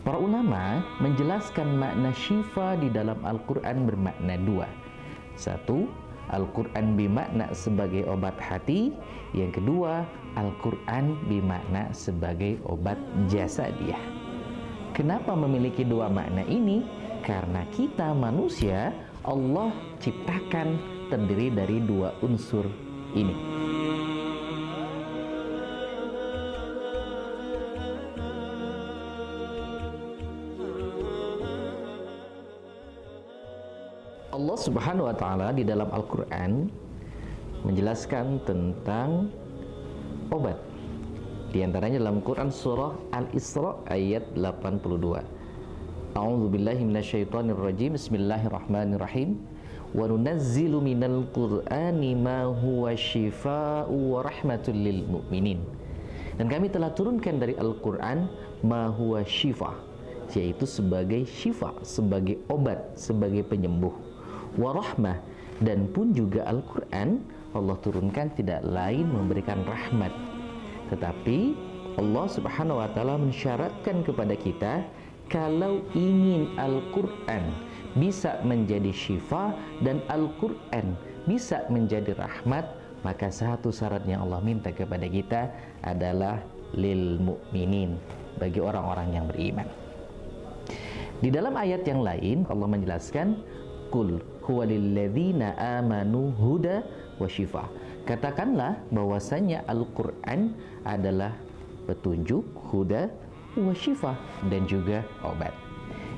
Para ulama menjelaskan makna syifa di dalam Al-Quran bermakna dua. Satu, Al-Quran bermakna sebagai obat hati. Yang kedua, Al-Quran bermakna sebagai obat jasadiah. Kenapa memiliki dua makna ini? Karena kita manusia, Allah ciptakan terdiri dari dua unsur ini. Allah Subhanahu wa Ta'ala di dalam Al-Quran menjelaskan tentang obat. Di antaranya dalam Quran surah Al-Isra ayat 82. A'udzu billahi minasyaitonir rajim. Bismillahirrahmanirrahim. Wa nunazzilu minal Qur'ani ma huwa syifaa'u wa rahmatul lil mu'minin. Dan kami telah turunkan dari Al-Quran ma huwa syifa', yaitu sebagai syifa, sebagai obat, sebagai penyembuh. Warahmah, dan pun juga Al-Quran Allah turunkan tidak lain memberikan rahmat, tetapi Allah Subhanahu wa Ta'ala mensyaratkan kepada kita kalau ingin Al-Quran bisa menjadi syifa dan Al-Quran bisa menjadi rahmat, maka satu syarat yang Allah minta kepada kita adalah lil mu'minin, bagi orang-orang yang beriman. Di dalam ayat yang lain Allah menjelaskan Qul huwalilladzina amanu huda wa syifa. Katakanlah bahwasanya Al-Quran adalah petunjuk, huda wa syifa, dan juga obat.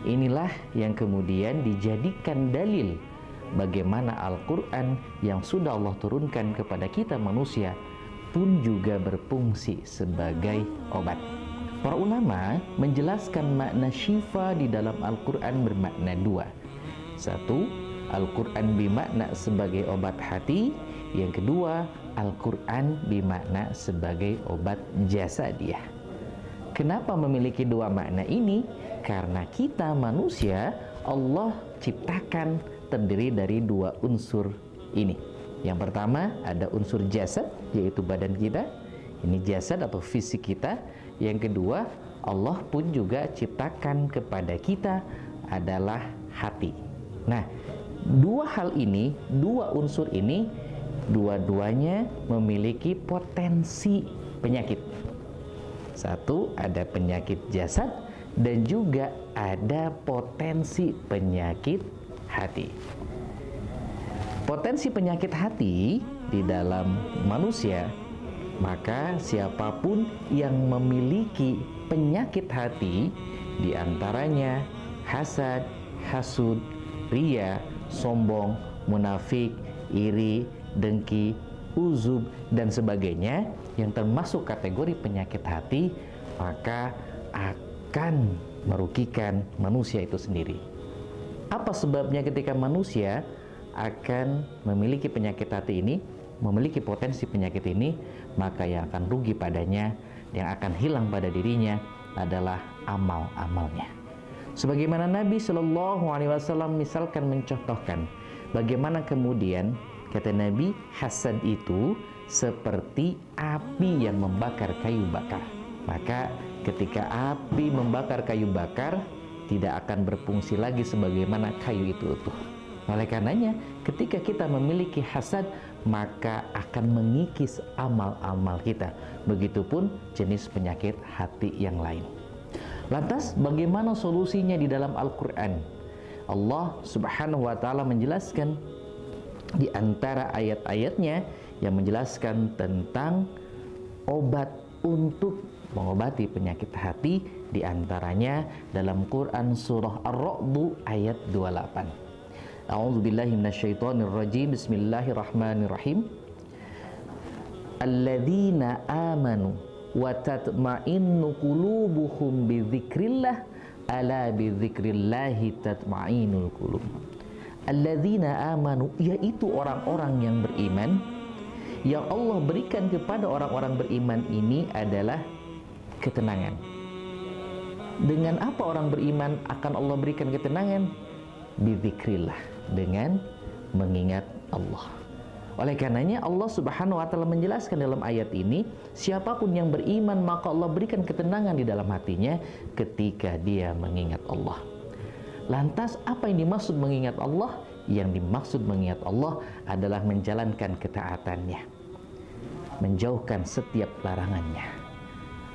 Inilah yang kemudian dijadikan dalil bagaimana Al-Quran yang sudah Allah turunkan kepada kita manusia pun juga berfungsi sebagai obat. Para ulama menjelaskan makna syifa di dalam Al-Quran bermakna dua. Satu, Al-Quran bermakna sebagai obat hati. Yang kedua, Al-Quran bermakna sebagai obat jasadiah. Kenapa memiliki dua makna ini? Karena kita manusia, Allah ciptakan terdiri dari dua unsur ini. Yang pertama ada unsur jasad, yaitu badan kita. Ini jasad atau fisik kita. Yang kedua, Allah pun juga ciptakan kepada kita adalah hati. Nah, dua hal ini, dua unsur ini, dua-duanya memiliki potensi penyakit. Satu, ada penyakit jasad dan juga ada potensi penyakit hati. Potensi penyakit hati di dalam manusia, maka siapapun yang memiliki penyakit hati, diantaranya hasad, hasud, ria, sombong, munafik, iri, dengki, uzub, dan sebagainya yang termasuk kategori penyakit hati, maka akan merugikan manusia itu sendiri. Apa sebabnya ketika manusia akan memiliki penyakit hati ini, memiliki potensi penyakit ini, maka yang akan rugi padanya, yang akan hilang pada dirinya adalah amal-amalnya. Sebagaimana Nabi Shallallahu Alaihi Wasallam misalkan mencontohkan bagaimana kemudian kata Nabi, hasad itu seperti api yang membakar kayu bakar. Maka ketika api membakar kayu bakar, tidak akan berfungsi lagi sebagaimana kayu itu utuh. Oleh karenanya, ketika kita memiliki hasad, maka akan mengikis amal-amal kita. Begitupun jenis penyakit hati yang lain. Lantas bagaimana solusinya di dalam Al-Quran? Allah Subhanahu wa Ta'ala menjelaskan di antara ayat-ayatnya yang menjelaskan tentang obat untuk mengobati penyakit hati, di antaranya dalam Quran surah Ar-Ra'd ayat 28. A'udzu billahi minasyaitonir rajim. Bismillahirrahmanirrahim. Alladzina amanu wa tatma'innu qulubuhum bidzikrillah ala bidzikrillahi tatma'innul qulub. Alladzina amanu, yaitu orang-orang yang beriman. Yang Allah berikan kepada orang-orang beriman ini adalah ketenangan. Dengan apa orang beriman akan Allah berikan ketenangan? Bidzikrillah, dengan mengingat Allah. Oleh karenanya Allah Subhanahu wa taala menjelaskan dalam ayat ini, siapapun yang beriman maka Allah berikan ketenangan di dalam hatinya ketika dia mengingat Allah. Lantas apa yang dimaksud mengingat Allah? Yang dimaksud mengingat Allah adalah menjalankan ketaatannya, menjauhkan setiap larangannya.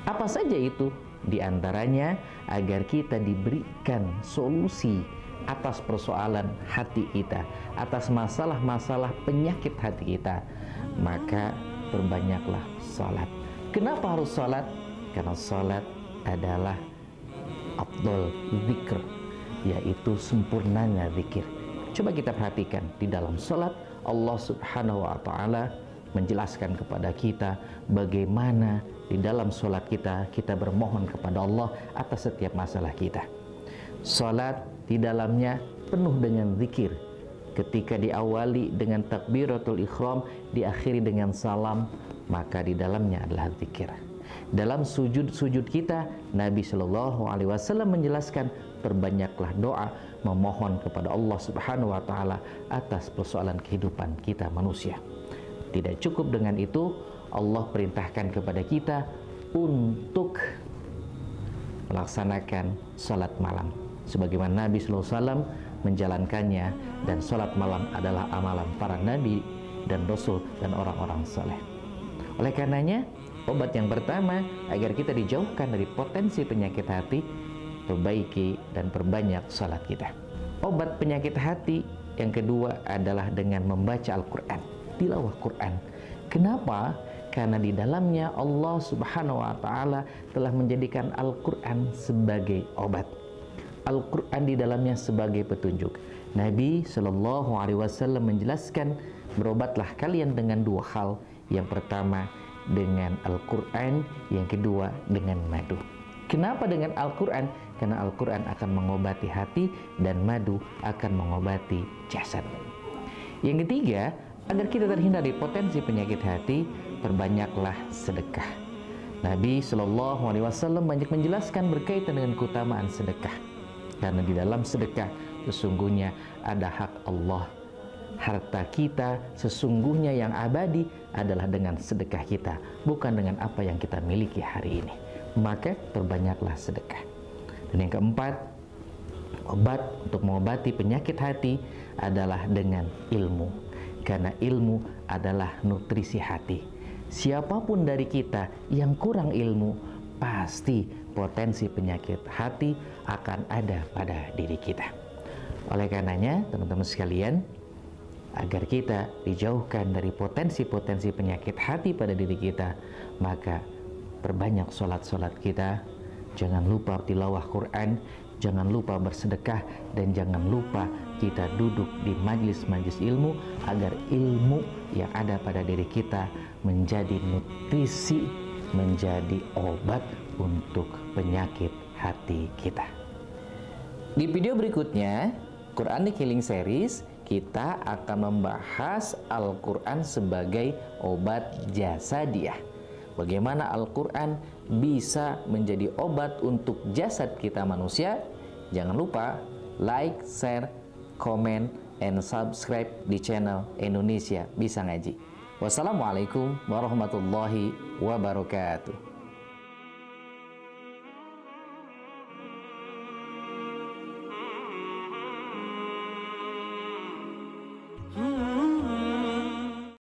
Apa saja itu? Di antaranya agar kita diberikan solusi atas persoalan hati kita, atas masalah-masalah penyakit hati kita, maka perbanyaklah salat. Kenapa harus salat? Karena salat adalah afdol zikr, yaitu sempurnanya zikir. Coba kita perhatikan di dalam salat, Allah Subhanahu wa taala menjelaskan kepada kita bagaimana di dalam salat kita bermohon kepada Allah atas setiap masalah kita. Salat di dalamnya penuh dengan zikir. Ketika diawali dengan takbiratul ihram, diakhiri dengan salam, maka di dalamnya adalah zikir. Dalam sujud kita, Nabi Shallallahu Alaihi Wasallam menjelaskan, perbanyaklah doa memohon kepada Allah Subhanahu Wa Taala atas persoalan kehidupan kita manusia. Tidak cukup dengan itu, Allah perintahkan kepada kita untuk melaksanakan salat malam, sebagaimana Nabi SAW menjalankannya, dan salat malam adalah amalan para nabi dan rasul dan orang-orang saleh. Oleh karenanya, obat yang pertama agar kita dijauhkan dari potensi penyakit hati, perbaiki dan perbanyak salat kita. Obat penyakit hati yang kedua adalah dengan membaca Al-Quran, tilawah Quran. Kenapa? Karena di dalamnya Allah Subhanahu wa taala telah menjadikan Al-Quran sebagai obat. Al-Quran di dalamnya sebagai petunjuk. Nabi Shallallahu Alaihi Wasallam menjelaskan, berobatlah kalian dengan dua hal. Yang pertama dengan Al-Quran, yang kedua dengan madu. Kenapa dengan Al-Quran? Karena Al-Quran akan mengobati hati dan madu akan mengobati jasad. Yang ketiga, agar kita terhindar dari potensi penyakit hati, perbanyaklah sedekah. Nabi Shallallahu Alaihi Wasallam banyak menjelaskan berkaitan dengan keutamaan sedekah. Karena di dalam sedekah sesungguhnya ada hak Allah. Harta kita sesungguhnya yang abadi adalah dengan sedekah kita, bukan dengan apa yang kita miliki hari ini. Maka perbanyaklah sedekah. Dan yang keempat, obat untuk mengobati penyakit hati adalah dengan ilmu. Karena ilmu adalah nutrisi hati. Siapapun dari kita yang kurang ilmu, pasti potensi penyakit hati akan ada pada diri kita. Oleh karenanya, teman-teman sekalian, agar kita dijauhkan dari potensi-potensi penyakit hati pada diri kita, maka perbanyak sholat-sholat kita, jangan lupa tilawah Quran, jangan lupa bersedekah, dan jangan lupa kita duduk di majlis-majlis ilmu, agar ilmu yang ada pada diri kita menjadi nutrisi, menjadi obat untuk penyakit hati kita. Di video berikutnya, Quranic Healing Series, kita akan membahas Al-Quran sebagai obat jasadiah. Bagaimana Al-Quran bisa menjadi obat untuk jasad kita manusia. Jangan lupa like, share, komen, and subscribe di channel Indonesia Bisa Ngaji. Wassalamualaikum warahmatullahi wabarakatuh.